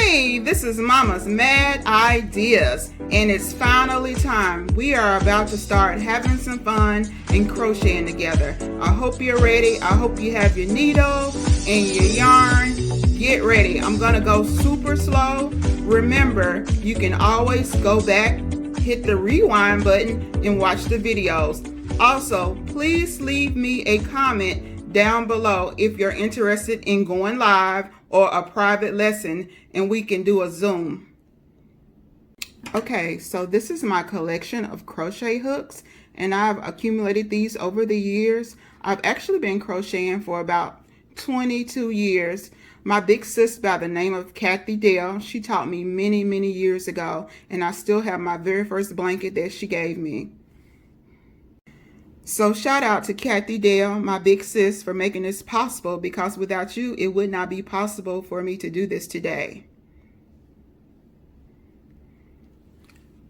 Hey, this is Mama's Mad Ideas, and it's finally time. We are about to start having some fun and crocheting together. I hope you're ready. I hope you have your needle and your yarn. Get ready. I'm gonna go super slow. Remember, you can always go back, hit the rewind button, and watch the videos. Also, please leave me a comment down below if you're interested in going live or a private lesson, and we can do a Zoom. Okay, so this is my collection of crochet hooks, and I've accumulated these over the years. I've actually been crocheting for about 22 years. My big sis by the name of Kathy Dale, she taught me many years ago, and I still have my very first blanket that she gave me. So shout out to Kathy Dale, my big sis, for making this possible, because without you, it would not be possible for me to do this today.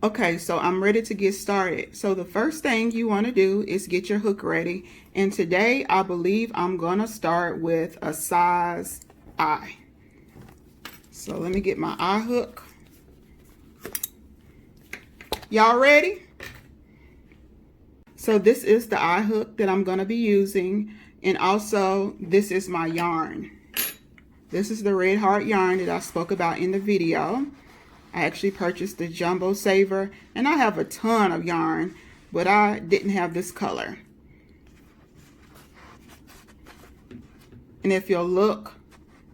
Okay, so I'm ready to get started. So the first thing you want to do is get your hook ready. And today, I believe I'm going to start with a size I. So let me get my I hook. Y'all ready? So this is the I hook that I'm going to be using, and also this is my yarn. This is the red heart yarn that I spoke about in the video. I actually purchased the Jumbo Saver, and I have a ton of yarn, but I didn't have this color. And if you'll look,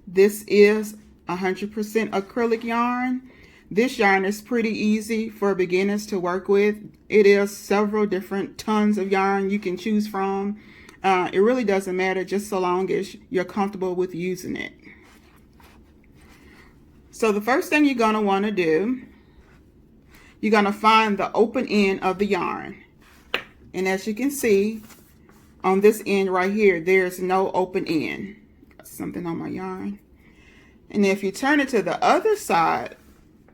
this is 100% acrylic yarn. This yarn is pretty easy for beginners to work with. It is several different tons of yarn you can choose from. It really doesn't matter, just so long as you're comfortable with using it. So the first thing you're going to want to do, you're going to find the open end of the yarn. And as you can see, on this end right here, there's no open end. Got something on my yarn. And if you turn it to the other side,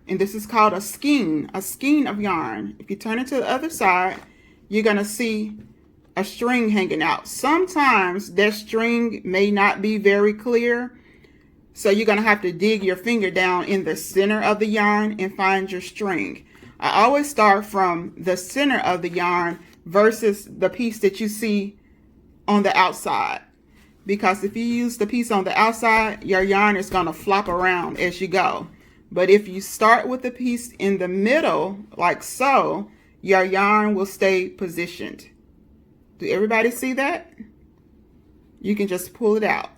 and this is called a skein of yarn. If you turn it to the other side, you're going to see a string hanging out. Sometimes that string may not be very clear, so you're going to have to dig your finger down in the center of the yarn and find your string. I always start from the center of the yarn versus the piece that you see on the outside, because if you use the piece on the outside, your yarn is going to flop around as you go. But if you start with the piece in the middle, like so, your yarn will stay positioned. Do everybody see that? You can just pull it out.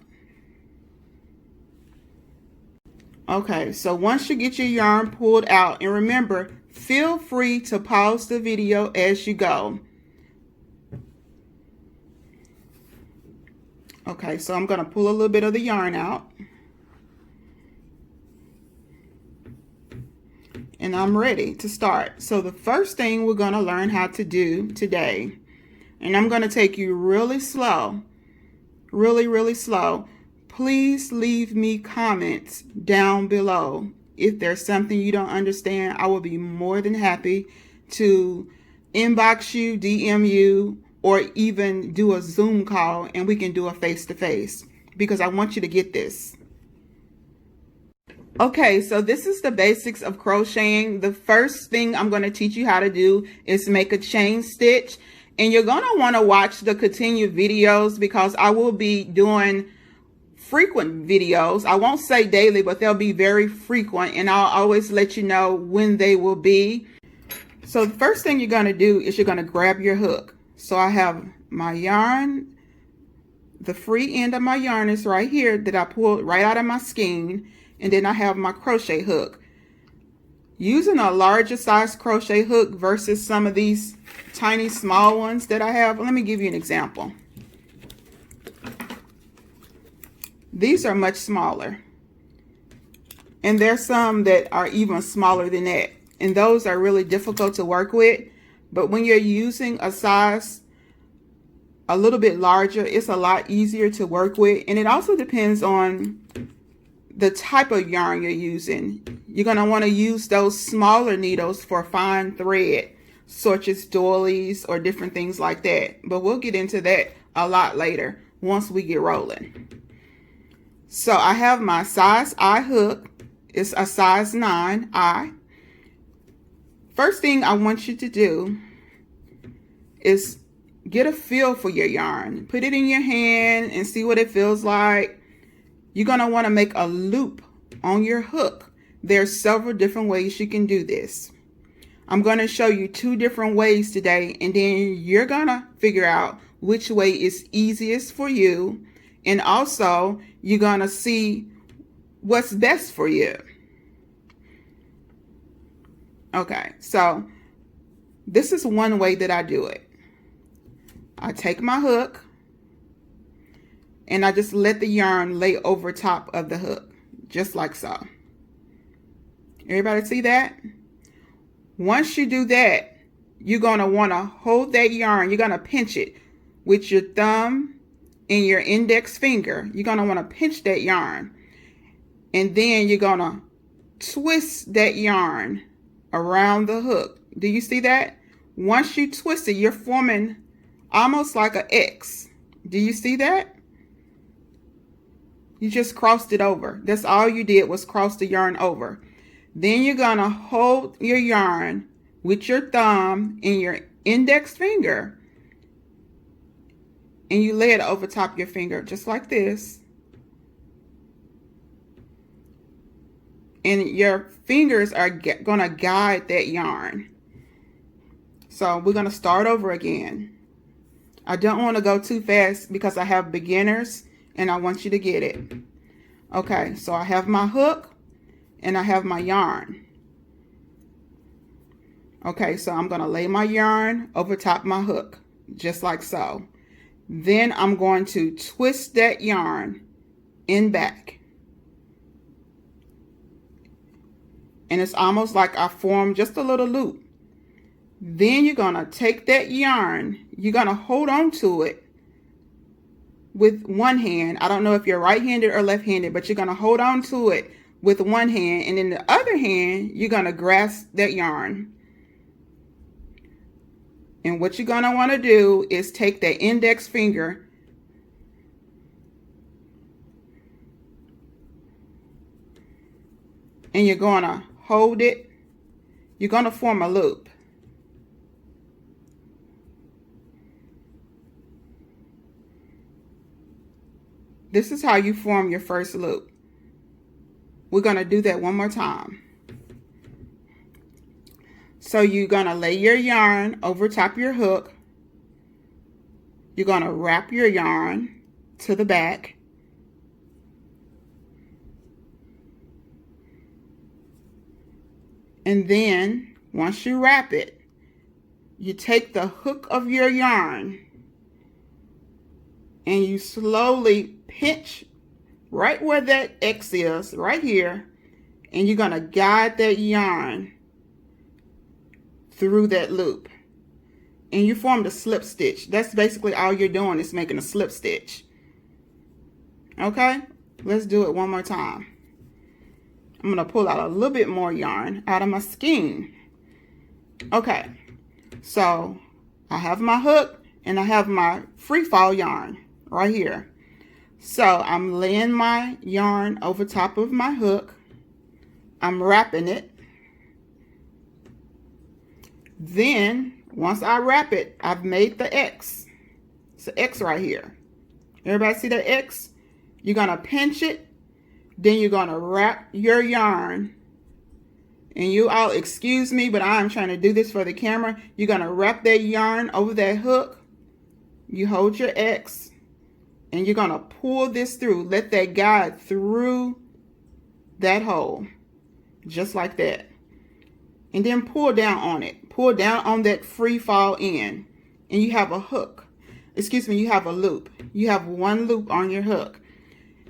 Okay, so once you get your yarn pulled out, and remember, feel free to pause the video as you go. Okay, so I'm going to pull a little bit of the yarn out. And I'm ready to start. So the first thing we're going to learn how to do today, and I'm going to take you really slow, really slow. Please leave me comments down below. If there's something you don't understand, I will be more than happy to inbox you, DM you, or even do a Zoom call, and we can do a face-to-face, because I want you to get this. Okay, so this is the basics of crocheting. The first thing I'm going to teach you how to do is make a chain stitch. And you're going to want to watch the continued videos, because I will be doing frequent videos. I won't say daily, but they'll be very frequent, and I'll always let you know when they will be. So the first thing you're going to do is you're going to grab your hook. So I have my yarn. The free end of my yarn is right here that I pulled right out of my skein. And then I have my crochet hook. Using a larger size crochet hook versus some of these tiny small ones that I have, let me give you an example. These are much smaller. And there's some that are even smaller than that. And those are really difficult to work with. But when you're using a size a little bit larger, it's a lot easier to work with. And it also depends on the type of yarn you're using. You're going to want to use those smaller needles for fine thread, such as doilies or different things like that. But we'll get into that a lot later once we get rolling. So I have my size I hook. It's a size 9I. First thing I want you to do is get a feel for your yarn. Put it in your hand and see what it feels like. You're going to want to make a loop on your hook. There's several different ways you can do this. I'm going to show you 2 different ways today, and then you're going to figure out which way is easiest for you. And also, you're going to see what's best for you. Okay, so this is one way that I do it. I take my hook and I just let the yarn lay over top of the hook, just like so. Everybody see that? Once you do that, you're going to want to hold that yarn. You're going to pinch it with your thumb and your index finger. You're going to want to pinch that yarn. And then you're going to twist that yarn around the hook. Do you see that? Once you twist it, you're forming almost like an X. Do you see that? You just crossed it over. That's all you did, was cross the yarn over. Then you're going to hold your yarn with your thumb and your index finger, and you lay it over top your finger just like this. And your fingers are going to guide that yarn. So we're going to start over again. I don't want to go too fast because I have beginners and I want you to get it. Okay, so I have my hook and I have my yarn. Okay, so I'm going to lay my yarn over top of my hook, just like so. Then I'm going to twist that yarn in back. And it's almost like I formed just a little loop. Then you're going to take that yarn, you're going to hold on to it with one hand. I don't know if you're right-handed or left-handed, but you're going to hold on to it with one hand, and in the other hand, you're going to grasp that yarn. And what you're going to want to do is take that index finger and you're going to hold it. You're going to form a loop. This is how you form your first loop. We're going to do that one more time. So you're going to lay your yarn over top your hook. You're going to wrap your yarn to the back. And then once you wrap it, you take the hook of your yarn and you slowly pinch right where that X is, right here, and you're going to guide that yarn through that loop. And you formed a slip stitch. That's basically all you're doing, is making a slip stitch. Okay, let's do it one more time. I'm going to pull out a little bit more yarn out of my skein. Okay, so I have my hook and I have my free fall yarn right here. So I'm laying my yarn over top of my hook. I'm wrapping it. Then once I wrap it, I've made the X. It's an X right here. Everybody see that X? You're going to pinch it. Then you're going to wrap your yarn. And you all excuse me, but I'm trying to do this for the camera. You're going to wrap that yarn over that hook. You hold your X. And you're going to pull this through. Let that guide through that hole. Just like that. And then pull down on it. Pull down on that free fall end. And you have a hook. Excuse me, you have a loop. You have one loop on your hook.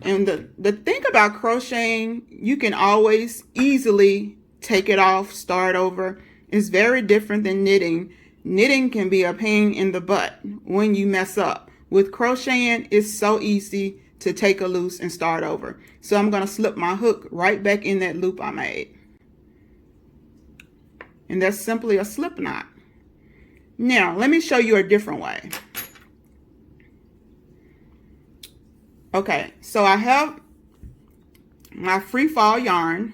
And the thing about crocheting, you can always easily take it off, start over. It's very different than knitting. Knitting can be a pain in the butt when you mess up. With crocheting, it's so easy to take a loose and start over. So I'm going to slip my hook right back in that loop I made. And that's simply a slip knot. Now, let me show you a different way. Okay, so I have my free fall yarn.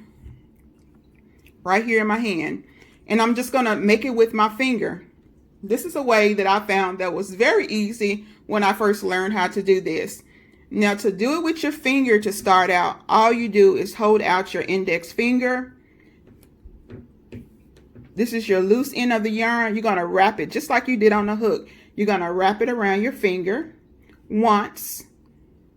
right here in my hand. And I'm just gonna make it with my finger. This is a way that I found that was very easy when I first learned how to do this. Now, to do it with your finger to start out, all you do is hold out your index finger. This is your loose end of the yarn. You're gonna wrap it just like you did on the hook. You're gonna wrap it around your finger once.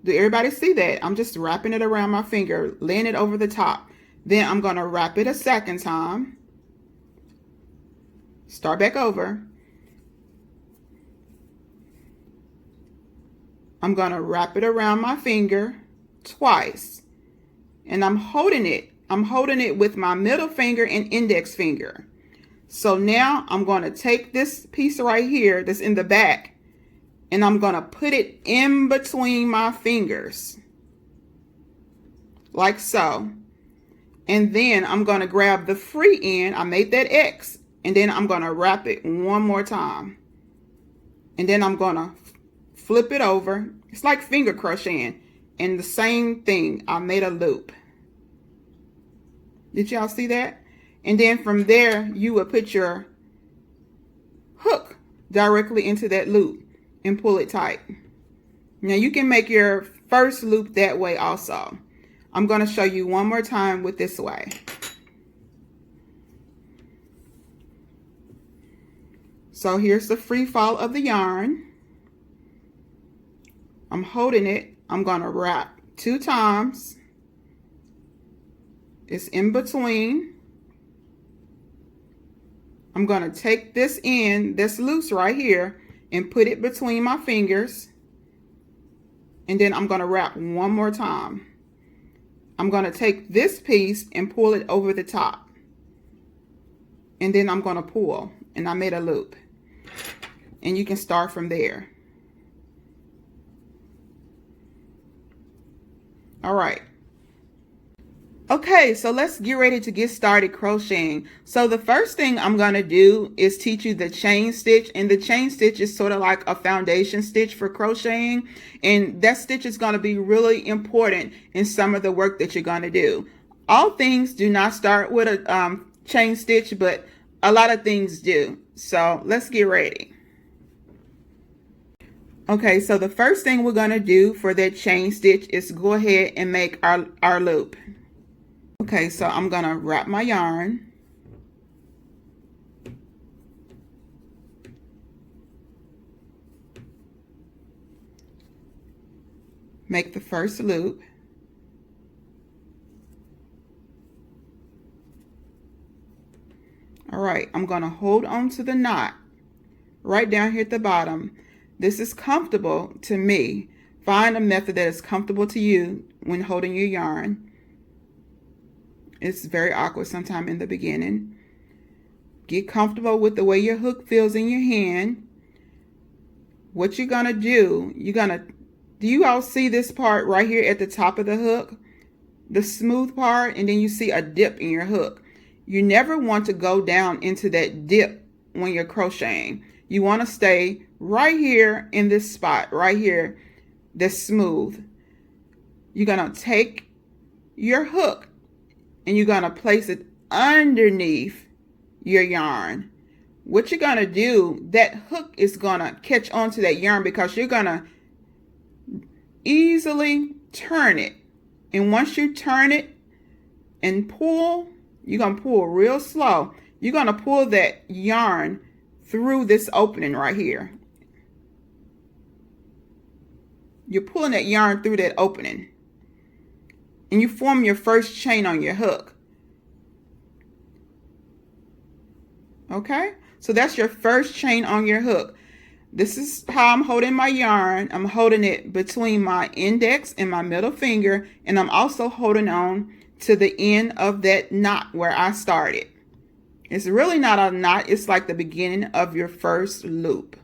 Do everybody see that? I'm just wrapping it around my finger, laying it over the top. Then I'm gonna wrap it a second time. Start back over. I'm going to wrap it around my finger twice. And I'm holding it. I'm holding it with my middle finger and index finger. So now I'm going to take this piece right here that's in the back, and I'm going to put it in between my fingers. Like so. And then I'm going to grab the free end. I made that X. And then I'm going to wrap it one more time. And then I'm going to flip it over. It's like finger crocheting. And the same thing, I made a loop. Did y'all see that? And then from there, you would put your hook directly into that loop and pull it tight. Now you can make your first loop that way also. I'm going to show you one more time with this way. So here's the free fall of the yarn. I'm holding it. I'm going to wrap 2 times. It's in between. I'm going to take this end that's loose right here and put it between my fingers. And then I'm going to wrap one more time. I'm going to take this piece and pull it over the top. And then I'm going to pull. And I made a loop. And you can start from there. All right. Okay, so let's get ready to get started crocheting. So the first thing I'm going to do is teach you the chain stitch. And the chain stitch is sort of like a foundation stitch for crocheting. And that stitch is going to be really important in some of the work that you're going to do. All things do not start with a chain stitch, but a lot of things do. So let's get ready. Okay, so the first thing we're going to do for that chain stitch is go ahead and make our loop. Okay, so I'm going to wrap my yarn. Make the first loop. All right, I'm going to hold on to the knot right down here at the bottom. This is comfortable to me. Find a method that is comfortable to you when holding your yarn. It's very awkward sometime in the beginning. Get comfortable with the way your hook feels in your hand. What you're going to do, do you all see this part right here at the top of the hook? The smooth part, and then you see a dip in your hook. You never want to go down into that dip when you're crocheting. You want to stay right here in this spot, right here, that's smooth. You're going to take your hook and you're going to place it underneath your yarn. What you're going to do, that hook is going to catch onto that yarn because you're going to easily turn it. And once you turn it and pull, you're going to pull real slow. You're going to pull that yarn through this opening right here. You're pulling that yarn through that opening. And you form your first chain on your hook. Okay? So that's your first chain on your hook. This is how I'm holding my yarn. I'm holding it between my index and my middle finger. And I'm also holding on to the end of that knot where I started. It's really not a knot. It's like the beginning of your first loop.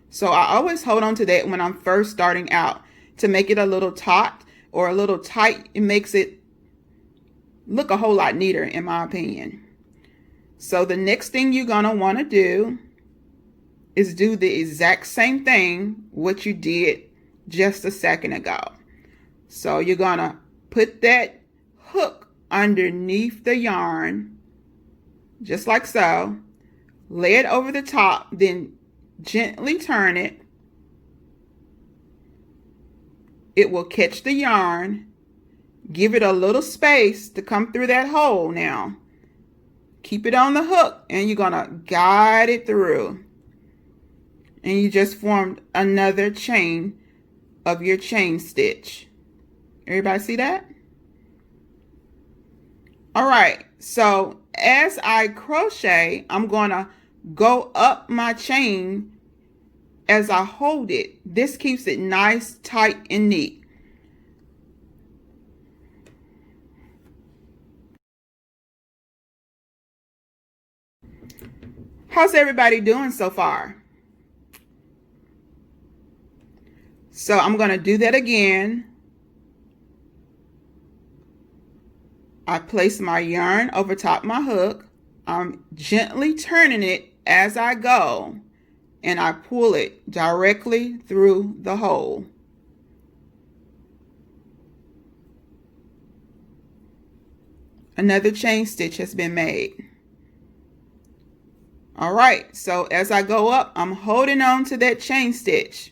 So I always hold on to that when I'm first starting out to make it a little taut or a little tight. It makes it look a whole lot neater in my opinion. So the next thing you're going to want to do is do the exact same thing what you did just a second ago. So you're going to put that hook underneath the yarn. just like so. Lay it over the top, then gently turn it. It will catch the yarn. Give it a little space to come through that hole now. Keep it on the hook and you're gonna guide it through. And you just formed another chain of your chain stitch. Everybody see that? All right, so as I crochet, I'm gonna go up my chain as I hold it. This keeps it nice, tight, and neat. How's everybody doing so far? So I'm going to do that again. I place my yarn over top my hook. I'm gently turning it as I go, and I pull it directly through the hole. Another chain stitch has been made. All right, so as I go up, I'm holding on to that chain stitch.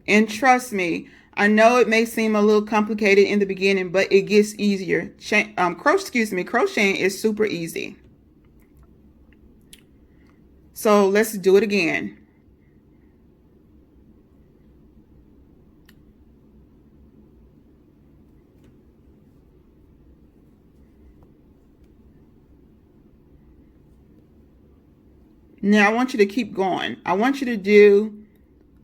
And trust me, I know it may seem a little complicated in the beginning, but it gets easier. Crocheting is super easy. So let's do it again. Now I want you to keep going. I want you to do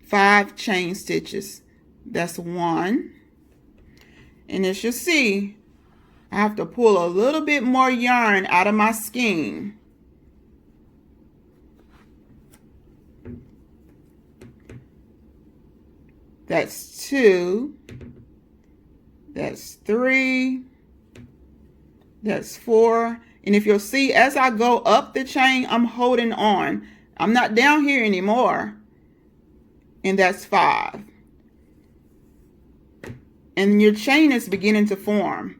5 chain stitches. That's 1. And as you see, I have to pull a little bit more yarn out of my skein. That's 2. That's 3. That's 4. And if you'll see, as I go up the chain, I'm holding on. I'm not down here anymore. And that's 5. And your chain is beginning to form.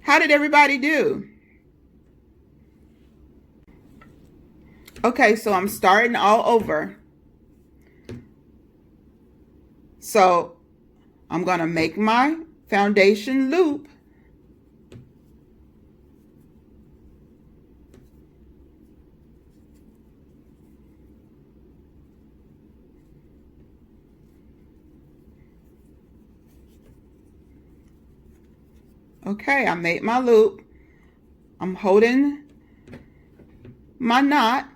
How did everybody do? Okay, so I'm starting all over. So I'm going to make my foundation loop. Okay, I made my loop. I'm holding my knot.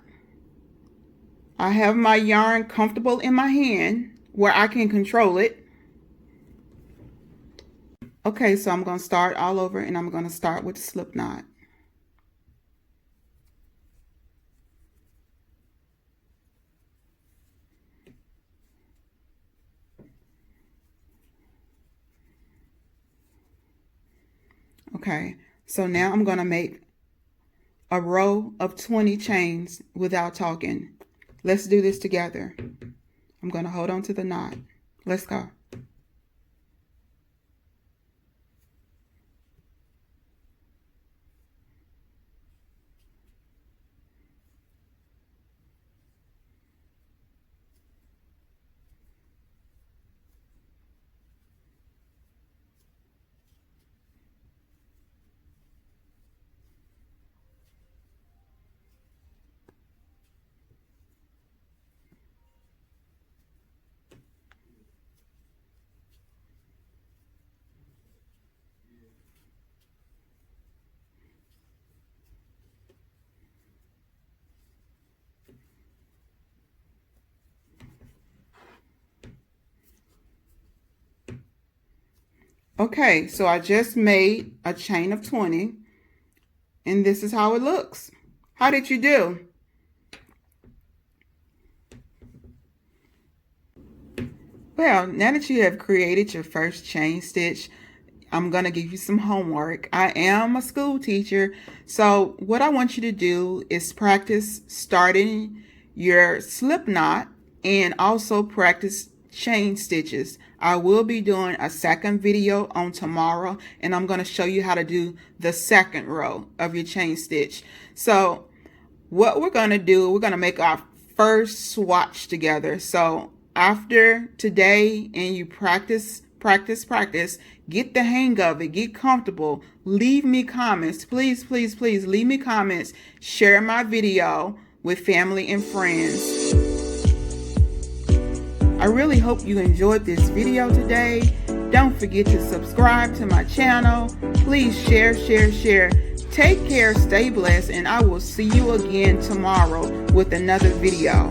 I have my yarn comfortable in my hand where I can control it. Okay, so I'm going to start all over, and I'm going to start with the slip knot. Okay, so now I'm going to make a row of 20 chains without talking. Let's do this together. I'm going to hold on to the knot. Let's go. Okay, so I just made a chain of 20, and this is how it looks. How did you do? Well, now that you have created your first chain stitch, I'm going to give you some homework. I am a school teacher, so what I want you to do is practice starting your slip knot and also practice chain stitches. I will be doing a second video on tomorrow, and I'm going to show you how to do the second row of your chain stitch. So what we're going to do, we're going to make our first swatch together. So after today, and you practice, get the hang of it, get comfortable, leave me comments, please leave me comments, share my video with family and friends. I really hope you enjoyed this video today. Don't forget to subscribe to my channel. Please share. Take care, stay blessed, and I will see you again tomorrow with another video.